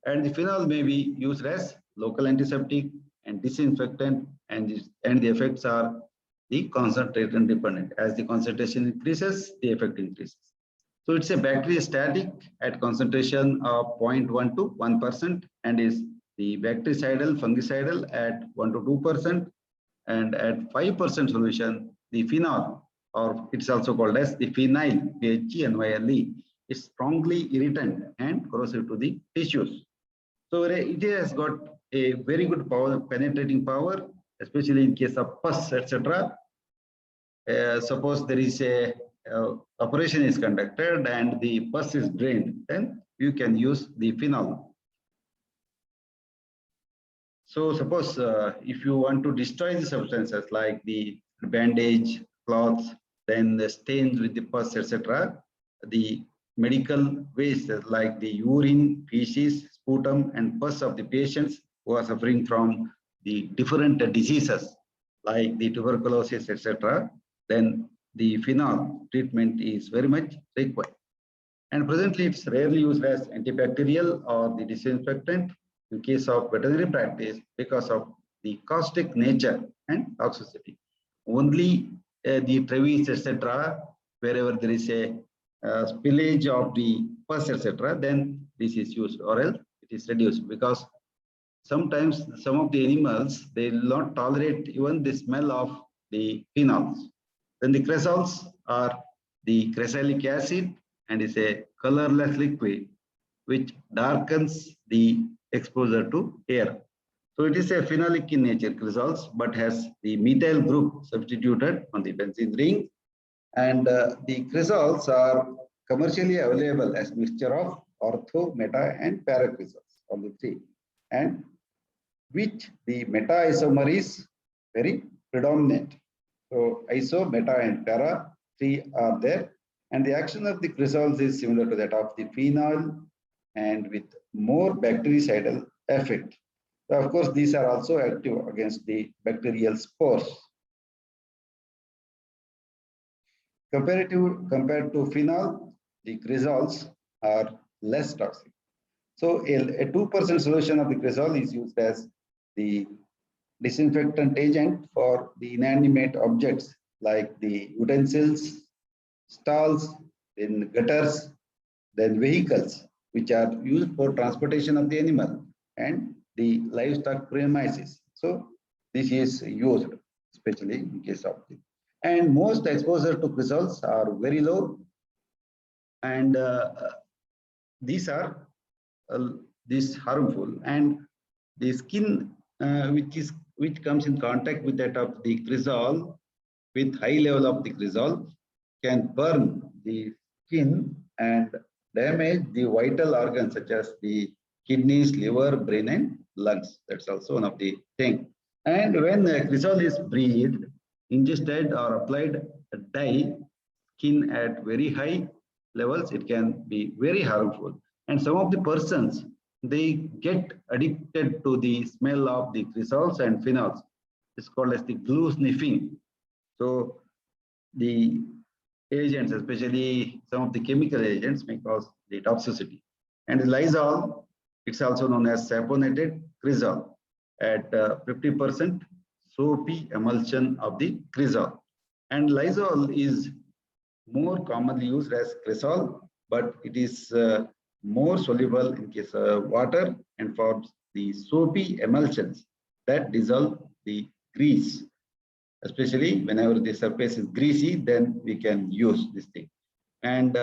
And the phenol may be used as local antiseptic and disinfectant, and the effects are the concentration dependent. As the concentration increases, the effect increases. So it's a bacteriostatic at concentration of 0.1 to 1%, and is the bactericidal, fungicidal at 1 to 2%, and at 5% solution, the phenol, or it's also called as the phenyl, PHENYLE, is strongly irritant and corrosive to the tissues. So it has got a very good power, penetrating power, especially in case of pus, etc. Suppose there is a operation is conducted and the pus is drained, then you can use the phenol. So suppose if you want to destroy the substances like the bandage, cloths, then the stains with the pus, etc., the medical waste like the urine, feces, sputum, and pus of the patients who are suffering from the different diseases like the tuberculosis, etc., then the phenol treatment is very much required. And presently, it's rarely used as antibacterial or the disinfectant in case of veterinary practice because of the caustic nature and toxicity. Only the trees, etc., wherever there is a spillage of the pus, etc., then this is used, or else it is reduced, because sometimes some of the animals, they will not tolerate even the smell of the phenols. Then the cresols are the cresolic acid and is a colorless liquid which darkens the exposure to air. So it is a phenolic in nature, cresols, but has the methyl group substituted on the benzene ring. And the cresols are commercially available as mixture of ortho, meta, and para cresols, all the three, and which the meta isomer is very predominant. So iso, meta, and para, three are there. And the action of the cresols is similar to that of the phenol and with more bactericidal effect. So of course, these are also active against the bacterial spores. Compared to phenol, the cresols are less toxic. So a 2% solution of the cresol is used as the disinfectant agent for the inanimate objects like the utensils, stalls, then gutters, then vehicles, which are used for transportation of the animal, and the livestock premises. So this is used, especially in case of the, and most exposure to cresols are very low, and these are this harmful, and the skin which comes in contact with that of the cresol with high level of the cresol can burn the skin and damage the vital organs such as the kidneys, liver, brain, and lungs. That's also one of the thing. And when cresol is breathed, ingested, or applied dye skin at very high levels, it can be very harmful. And some of the persons, they get addicted to the smell of the cresols and phenols. It's called as the glue sniffing. So the agents, especially some of the chemical agents, may cause the toxicity. And the Lysol, it's also known as saponated cresol at 50% soapy emulsion of the cresol. And Lysol is more commonly used as Cresol, but it is more soluble in case of water and forms the soapy emulsions that dissolve the grease. Especially whenever the surface is greasy, then we can use this thing. And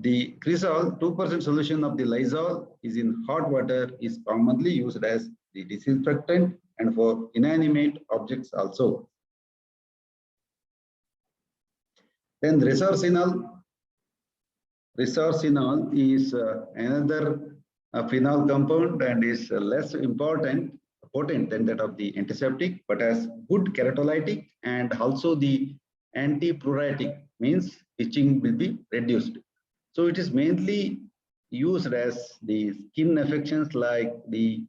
the Cresol 2% solution of the Lysol is in hot water is commonly used as the disinfectant and for inanimate objects also. Then resorcinol is another phenol compound and is less potent than that of the antiseptic, but has good keratolytic and also the antipruritic, means itching will be reduced. So it is mainly used as the skin affections like the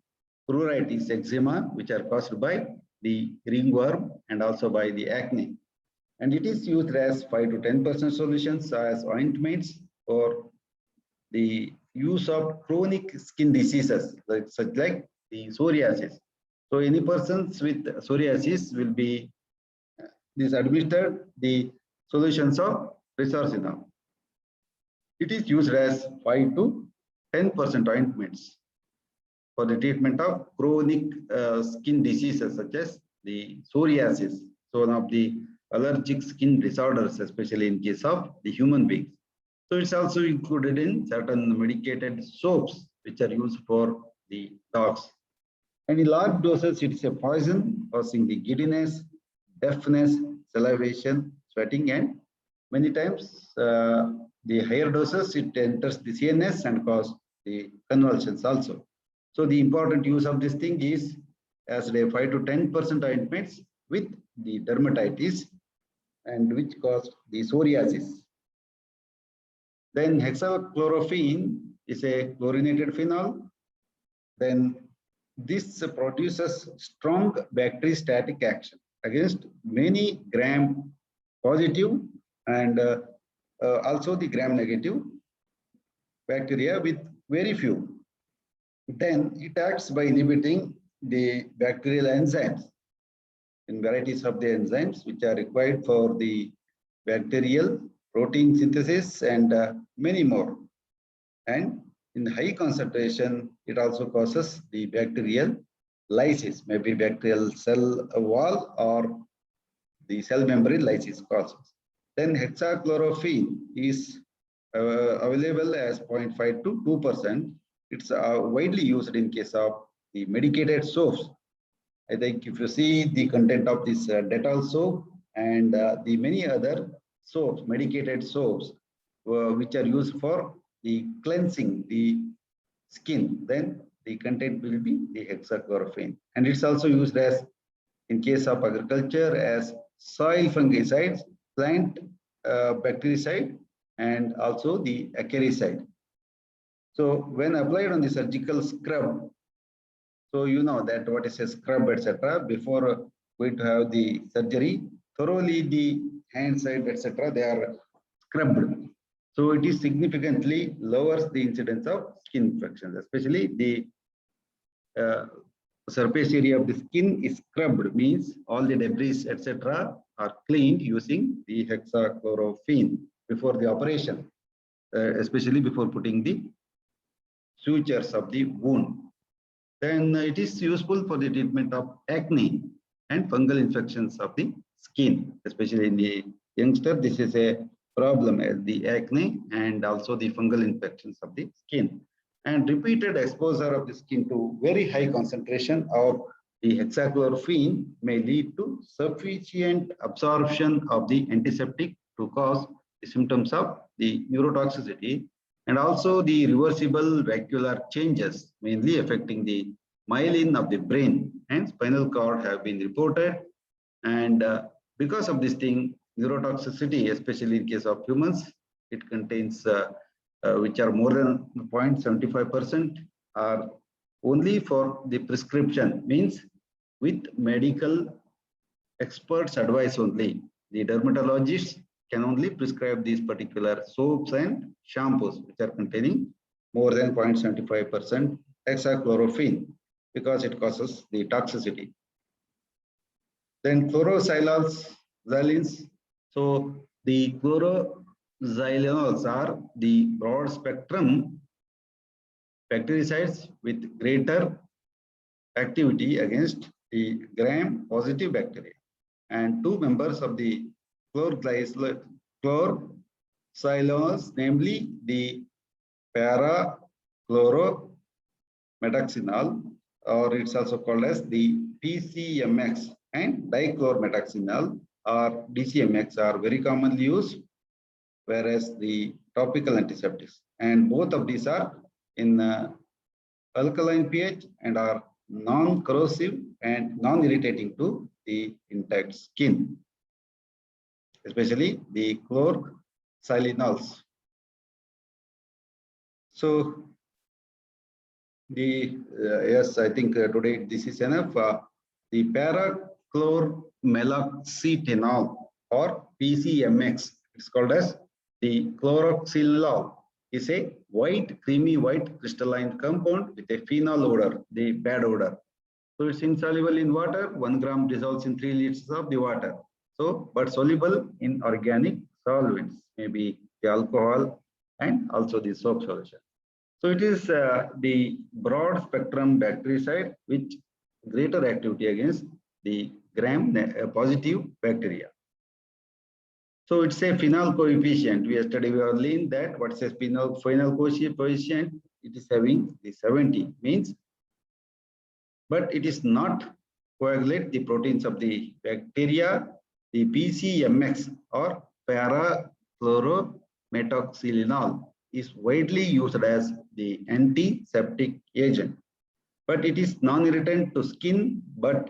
pruritus, eczema, which are caused by the ringworm and also by the acne. And it is used as 5 to 10% solutions as ointments for the use of chronic skin diseases such like the psoriasis. So any persons with psoriasis will be administered the solutions of resorcinol. It is used as 5 to 10% ointments for the treatment of chronic skin diseases such as the psoriasis. So one of the allergic skin disorders, especially in case of the human beings. So it's also included in certain medicated soaps which are used for the dogs. And in large doses, it's a poison causing the giddiness, deafness, salivation, sweating, and many times the higher doses, it enters the CNS and cause the convulsions also. So the important use of this thing is as a 5 to 10% ointments with the dermatitis and which cause the psoriasis. Then hexachlorophene is a chlorinated phenol. Then this produces strong bacteriostatic action against many gram positive and also the gram negative bacteria with very few. Then it acts by inhibiting the bacterial enzymes in varieties of the enzymes which are required for the bacterial protein synthesis and many more. And in high concentration, it also causes the bacterial lysis, maybe bacterial cell wall or the cell membrane lysis causes. Then hexachlorophene is available as 0.5 to 2%. It's widely used in case of the medicated soaps. I think if you see the content of this Dettol soap and the many other soaps, medicated soaps, which are used for the cleansing the skin, then the content will be the hexachlorophene. And it's also used as, in case of agriculture, as soil fungicides, plant bactericide, and also the acaricide. So when applied on the surgical scrub, so you know that what is a scrub, etc. Before going to have the surgery, thoroughly the hand side, etc. they are scrubbed. So it is significantly lowers the incidence of skin infections, especially the surface area of the skin is scrubbed, means all the debris, etc. are cleaned using the hexachlorophene before the operation, especially before putting the sutures of the wound. Then it is useful for the treatment of acne and fungal infections of the skin, especially in the youngster. This is a problem, the acne and also the fungal infections of the skin. And repeated exposure of the skin to very high concentration of the hexachlorophene may lead to sufficient absorption of the antiseptic to cause the symptoms of the neurotoxicity, and also the reversible vascular changes, mainly affecting the myelin of the brain and spinal cord, have been reported. And because of this thing, neurotoxicity, especially in case of humans, it contains which are more than 0.75%, are only for the prescription, means with medical experts' advice only. The dermatologists can only prescribe these particular soaps and shampoos which are containing more than 0.75% hexachlorophene because it causes the toxicity. Then chlorosilane. So So the chloroxylenols are the broad spectrum bactericides with greater activity against the gram-positive bacteria. And two members of the chloroxylenols, namely the para-chlorometaxinol, or it's also called as the PCMX, and dichlorometaxinol or DCMX are very commonly used, whereas the topical antiseptics. And both of these are in alkaline pH and are non-corrosive and non-irritating to the intact skin, especially the chloroxylenols. So yes, I think today this is enough. The parachlormeloxetinol or PCMX, it's called as the chloroxylol, is a white, creamy white crystalline compound with a phenol odor, the bad odor. So it's insoluble in water. 1 gram dissolves in 3 liters of the water. So, but soluble in organic solvents, maybe the alcohol and also the soap solution. So it is the broad spectrum bactericide with greater activity against the gram-positive bacteria. So it's a phenol coefficient. We yesterday we have learned that what's a phenol coefficient? It is having the 70, means, but it is not coagulate the proteins of the bacteria. The PCMX or parachlorometaxylenol is widely used as the antiseptic agent, but it is non-irritant to skin, but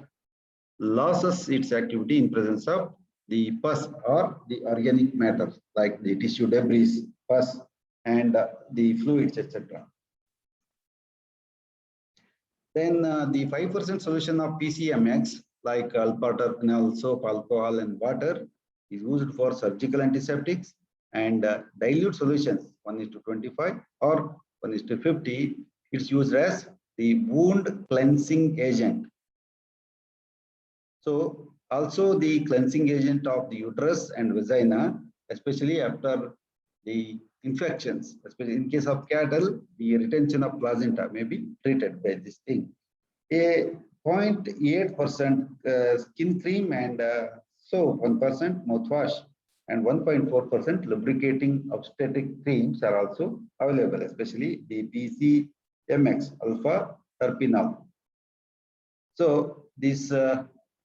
loses its activity in presence of the pus or the organic matter like the tissue debris, pus, and the fluids, etc. Then the 5% solution of PCMX like alpha-terpinol, soap, alcohol, and water is used for surgical antiseptics, and dilute solutions 1:25 or 1:50. It's used as the wound cleansing agent. So also the cleansing agent of the uterus and vagina, especially after the infections, especially in case of cattle, the retention of placenta may be treated by this thing. A 0.8% skin cream and soap, 1% mouthwash, and 1.4% lubricating obstetric creams are also available, especially the PCMX alpha terpinol. So this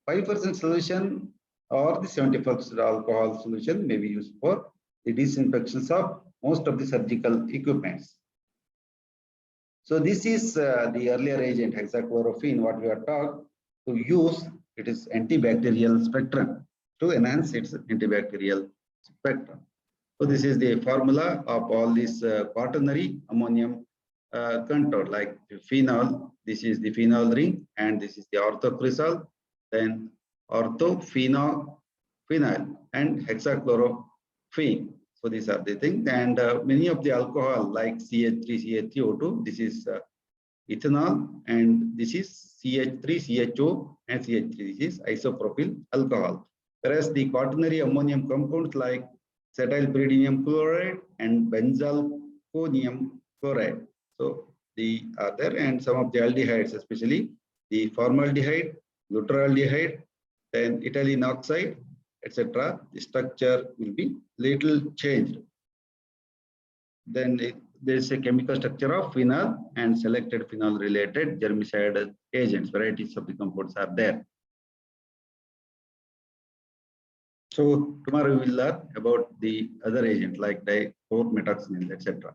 5% solution or the 70% alcohol solution may be used for the disinfections of most of the surgical equipments. So this is the earlier agent hexachlorophene, what we are taught to use. It is antibacterial spectrum to enhance its antibacterial spectrum. So this is the formula of all these quaternary ammonium contour, like phenol. This is the phenol ring, and this is the orthocresol, then orthophenol and hexachlorophene. So these are the things, and many of the alcohol like CH3, CH3O2, this is ethanol, and this is CH3, CHO, and CH3, this is isopropyl alcohol. Whereas the quaternary ammonium compounds like cetylpyridinium chloride and benzalkonium chloride. So the other, and some of the aldehydes, especially the formaldehyde, glutaraldehyde, then ethylene oxide, etc. The structure will be little changed. Then there is a chemical structure of phenol and selected phenol related germicide agents. Varieties of the compounds are there. So tomorrow we will learn about the other agent like dichlorometaxinil, etc.